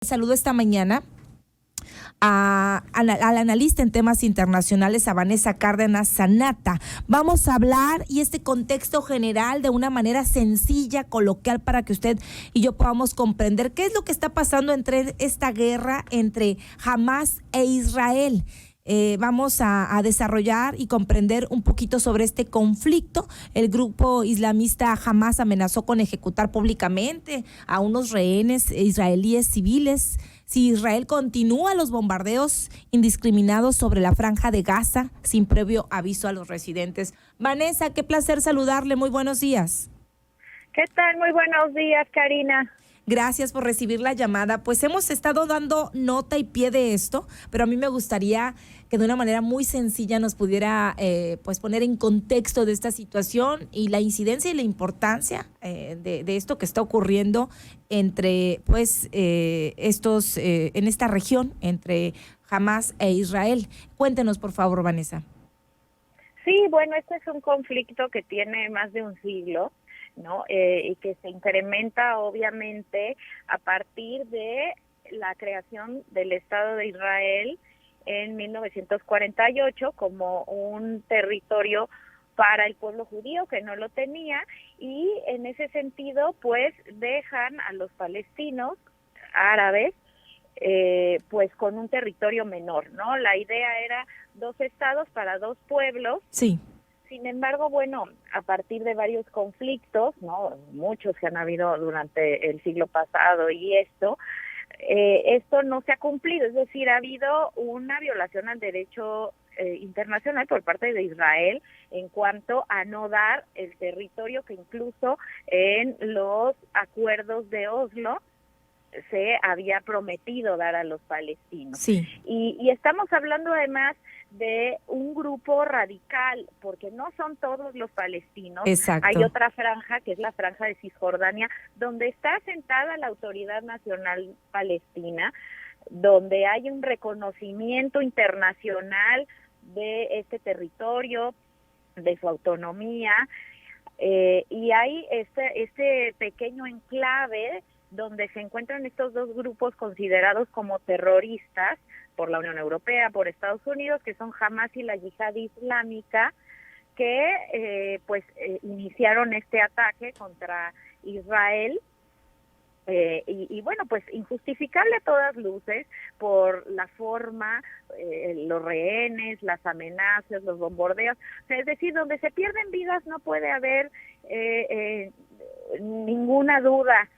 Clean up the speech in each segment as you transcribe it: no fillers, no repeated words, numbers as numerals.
Saludo esta mañana al analista en temas internacionales, a Vanessa Cárdenas Sanata. Vamos a hablar y este contexto general de una manera sencilla, coloquial, para que usted y yo podamos comprender qué es lo que está pasando entre esta guerra entre Hamás e Israel. Vamos a desarrollar y comprender un poquito sobre este conflicto. El grupo islamista Hamás amenazó con ejecutar públicamente a unos rehenes israelíes civiles si Israel continúa los bombardeos indiscriminados sobre la franja de Gaza sin previo aviso a los residentes. Vanessa, qué placer saludarle. Muy buenos días. ¿Qué tal? Muy buenos días, Karina. Gracias por recibir la llamada. Pues hemos estado dando nota y pie de esto, pero a mí me gustaría que de una manera muy sencilla nos pudiera pues poner en contexto de esta situación y la incidencia y la importancia de esto que está ocurriendo entre pues estos en esta región entre Hamás e Israel. Cuéntenos, por favor, Vanessa. Sí, bueno, este es un conflicto que tiene más de un siglo, ¿no? Y que se incrementa obviamente a partir de la creación del Estado de Israel en 1948 como un territorio para el pueblo judío que no lo tenía, y en ese sentido pues dejan a los palestinos árabes pues con un territorio menor, ¿no? La idea era 2 estados para 2 pueblos. Sí. Sin embargo, bueno, a partir de varios conflictos, ¿no? Muchos que han habido durante el siglo pasado y esto no se ha cumplido, es decir, ha habido una violación al derecho internacional por parte de Israel en cuanto a no dar el territorio que incluso en los acuerdos de Oslo se había prometido dar a los palestinos. Sí. Y estamos hablando además de un grupo radical, porque no son todos los palestinos. Exacto. Hay otra franja, que es la franja de Cisjordania, donde está asentada la Autoridad Nacional Palestina, donde hay un reconocimiento internacional de este territorio, de su autonomía, y hay este pequeño enclave donde se encuentran estos 2 grupos considerados como terroristas por la Unión Europea, por Estados Unidos, que son Hamás y la Yihad Islámica, que iniciaron este ataque contra Israel, y bueno, pues injustificable a todas luces por la forma, los rehenes, las amenazas, los bombardeos. O sea, es decir, donde se pierden vidas no puede haber ninguna duda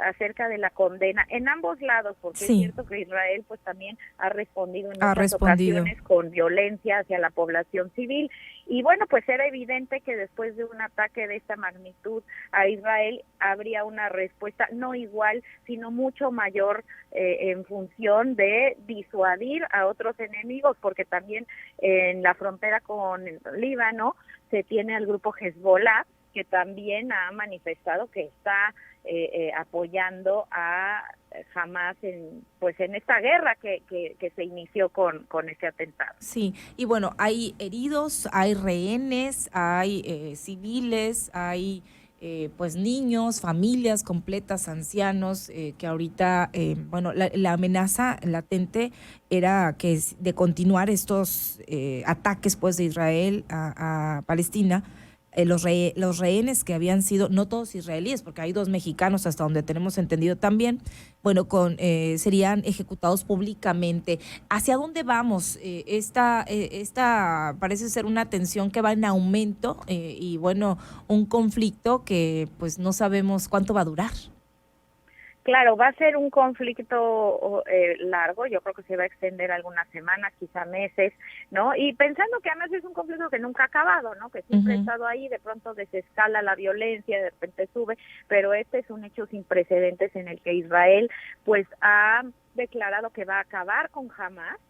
acerca de la condena en ambos lados, porque sí, es cierto que Israel pues también ha respondido en muchas ocasiones con violencia hacia la población civil, y bueno, pues era evidente que después de un ataque de esta magnitud a Israel habría una respuesta no igual, sino mucho mayor en función de disuadir a otros enemigos, porque también en la frontera con el Líbano se tiene al grupo Hezbollah, que también ha manifestado que está apoyando a Hamás en esta guerra que se inició con este atentado. Sí, y bueno, hay heridos, hay rehenes, hay civiles, hay pues niños, familias completas, ancianos, que ahorita, bueno, la amenaza latente era que de continuar estos ataques pues de Israel a Palestina. Los rehenes que habían sido, no todos israelíes, porque hay 2 mexicanos hasta donde tenemos entendido también, bueno, serían ejecutados públicamente. ¿Hacia dónde vamos? Esta parece ser una tensión que va en aumento y bueno, un conflicto que pues no sabemos cuánto va a durar. Claro, va a ser un conflicto largo, yo creo que se va a extender algunas semanas, quizá meses, ¿no? Y pensando que además es un conflicto que nunca ha acabado, ¿no? Que siempre ha estado ahí, de pronto desescala la violencia, de repente sube, pero este es un hecho sin precedentes en el que Israel pues ha declarado que va a acabar con Hamás.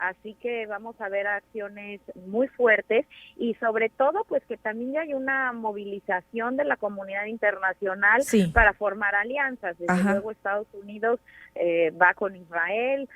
Así que vamos a ver acciones muy fuertes, y sobre todo pues que también ya hay una movilización de la comunidad internacional para formar alianzas. Desde luego Estados Unidos va con Israel,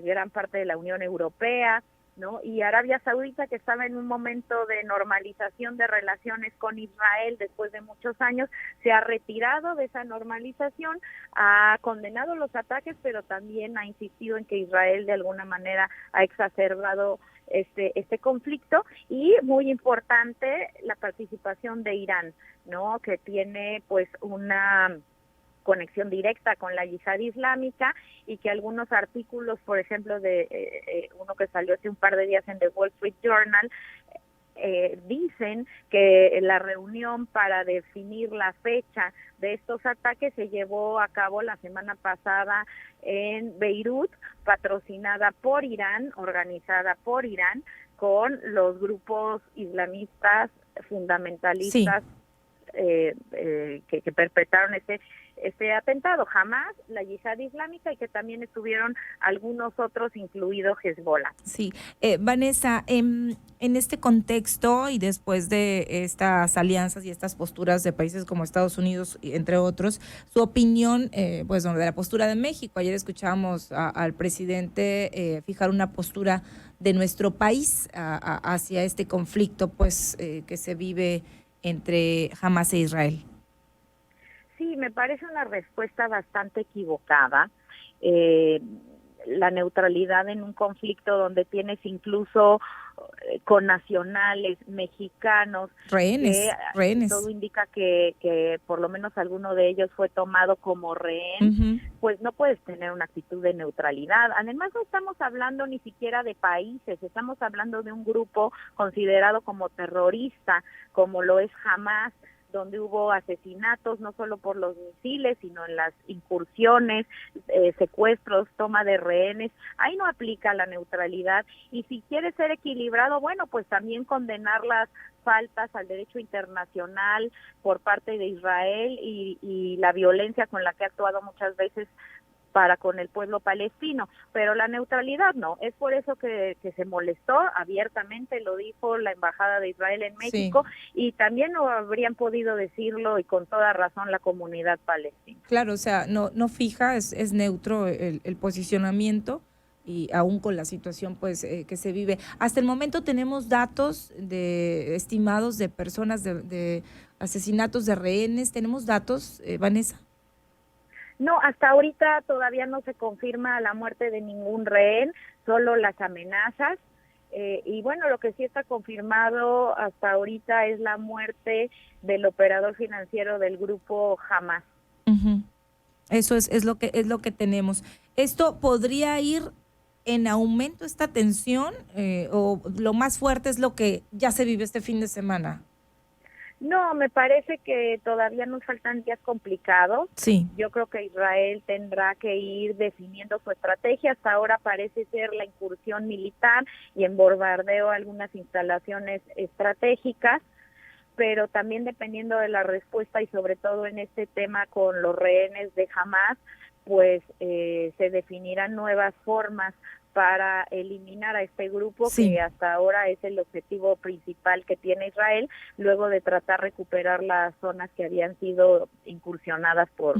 gran parte de la Unión Europea, ¿no? Y Arabia Saudita, que estaba en un momento de normalización de relaciones con Israel después de muchos años, se ha retirado de esa normalización, ha condenado los ataques, pero también ha insistido en que Israel de alguna manera ha exacerbado este conflicto. Y muy importante la participación de Irán, ¿no? Que tiene pues una conexión directa con la yihad islámica, y que algunos artículos, por ejemplo, de uno que salió hace un par de días en The Wall Street Journal, dicen que la reunión para definir la fecha de estos ataques se llevó a cabo la semana pasada en Beirut, patrocinada por Irán, organizada por Irán, con los grupos islamistas fundamentalistas, Sí. Que perpetraron este atentado, Hamas, la yihad islámica, y que también estuvieron algunos otros, incluido Hezbollah. Sí, Vanessa, en este contexto y después de estas alianzas y estas posturas de países como Estados Unidos, entre otros, su opinión, pues, de la postura de México. Ayer escuchábamos al presidente fijar una postura de nuestro país hacia este conflicto, pues, que se vive entre Hamas e Israel. Sí, me parece una respuesta bastante equivocada. La neutralidad en un conflicto donde tienes incluso connacionales mexicanos, que rehenes. todo indica que por lo menos alguno de ellos fue tomado como rehén, pues no puedes tener una actitud de neutralidad. Además, no estamos hablando ni siquiera de países, estamos hablando de un grupo considerado como terrorista, como lo es Hamas, donde hubo asesinatos no solo por los misiles, sino en las incursiones, secuestros, toma de rehenes. Ahí no aplica la neutralidad, y si quiere ser equilibrado, bueno, pues también condenar las faltas al derecho internacional por parte de Israel y la violencia con la que ha actuado muchas veces para con el pueblo palestino, pero la neutralidad no. Es por eso que se molestó, abiertamente lo dijo la Embajada de Israel en México, sí. Y también no habrían podido decirlo, y con toda razón, la comunidad palestina. Claro, o sea, no fija, es neutro el posicionamiento, y aún con la situación pues que se vive. Hasta el momento tenemos datos estimados de personas, de asesinatos de rehenes. ¿Tenemos datos, Vanessa? No, hasta ahorita todavía no se confirma la muerte de ningún rehén, solo las amenazas. Y bueno, lo que sí está confirmado hasta ahorita es la muerte del operador financiero del grupo Hamas. Uh-huh. Eso es lo que tenemos. ¿Esto podría ir en aumento, esta tensión, o lo más fuerte es lo que ya se vive este fin de semana? No, me parece que todavía nos faltan días complicados. Sí. Yo creo que Israel tendrá que ir definiendo su estrategia. Hasta ahora parece ser la incursión militar y en bombardeo a algunas instalaciones estratégicas, pero también dependiendo de la respuesta, y sobre todo en este tema con los rehenes de Hamas, pues se definirán nuevas formas para eliminar a este grupo, sí, que hasta ahora es el objetivo principal que tiene Israel, luego de tratar de recuperar las zonas que habían sido incursionadas por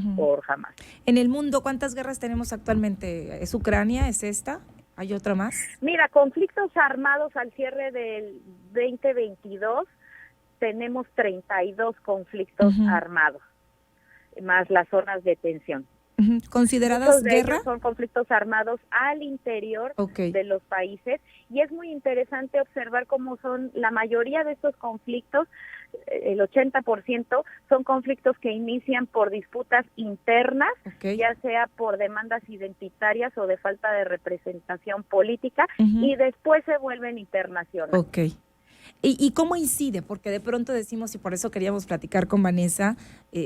Hamas. En el mundo, ¿cuántas guerras tenemos actualmente? ¿Es Ucrania? ¿Es esta? ¿Hay otra más? Mira, conflictos armados al cierre del 2022, tenemos 32 conflictos armados, más las zonas de tensión. ¿Consideradas guerra? Son conflictos armados al interior de los países, y es muy interesante observar cómo son la mayoría de estos conflictos, el 80% son conflictos que inician por disputas internas, ya sea por demandas identitarias o de falta de representación política, y después se vuelven internacionales. ¿Y cómo incide? Porque de pronto decimos, y por eso queríamos platicar con Vanessa,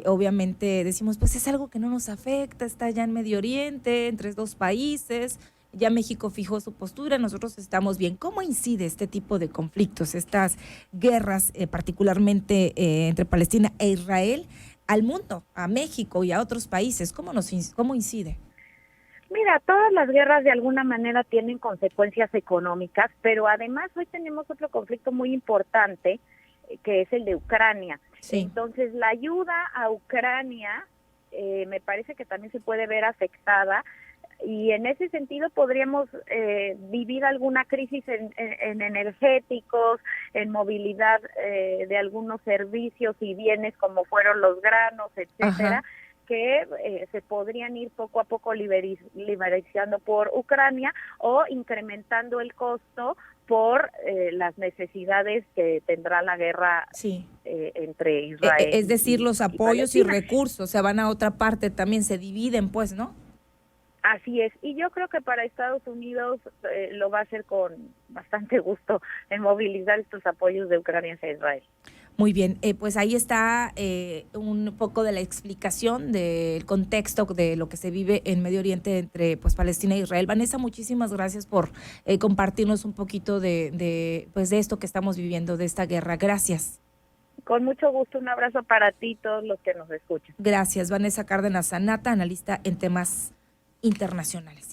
obviamente decimos, pues es algo que no nos afecta, está ya en Medio Oriente, entre dos países, ya México fijó su postura, nosotros estamos bien. ¿Cómo incide este tipo de conflictos, estas guerras, particularmente entre Palestina e Israel, al mundo, a México y a otros países? ¿Cómo incide? Mira, todas las guerras de alguna manera tienen consecuencias económicas, pero además hoy tenemos otro conflicto muy importante, que es el de Ucrania. Sí. Entonces, la ayuda a Ucrania me parece que también se puede ver afectada y en ese sentido podríamos vivir alguna crisis en energéticos, en movilidad de algunos servicios y bienes como fueron los granos, etcétera. Ajá. Que se podrían ir poco a poco liberalizando por Ucrania o incrementando el costo por las necesidades que tendrá la guerra Sí. entre Israel. Es decir, los apoyos y Palestina. recursos se van a otra parte también, se dividen, pues, ¿no? Así es, y yo creo que para Estados Unidos lo va a hacer con bastante gusto en movilizar estos apoyos de Ucrania hacia Israel. Muy bien, pues ahí está un poco de la explicación del contexto de lo que se vive en Medio Oriente entre pues Palestina e Israel. Vanessa, muchísimas gracias por compartirnos un poquito pues de esto que estamos viviendo, de esta guerra. Gracias. Con mucho gusto, un abrazo para ti y todos los que nos escuchan. Gracias, Vanessa Cárdenas Zanata, analista en temas internacionales.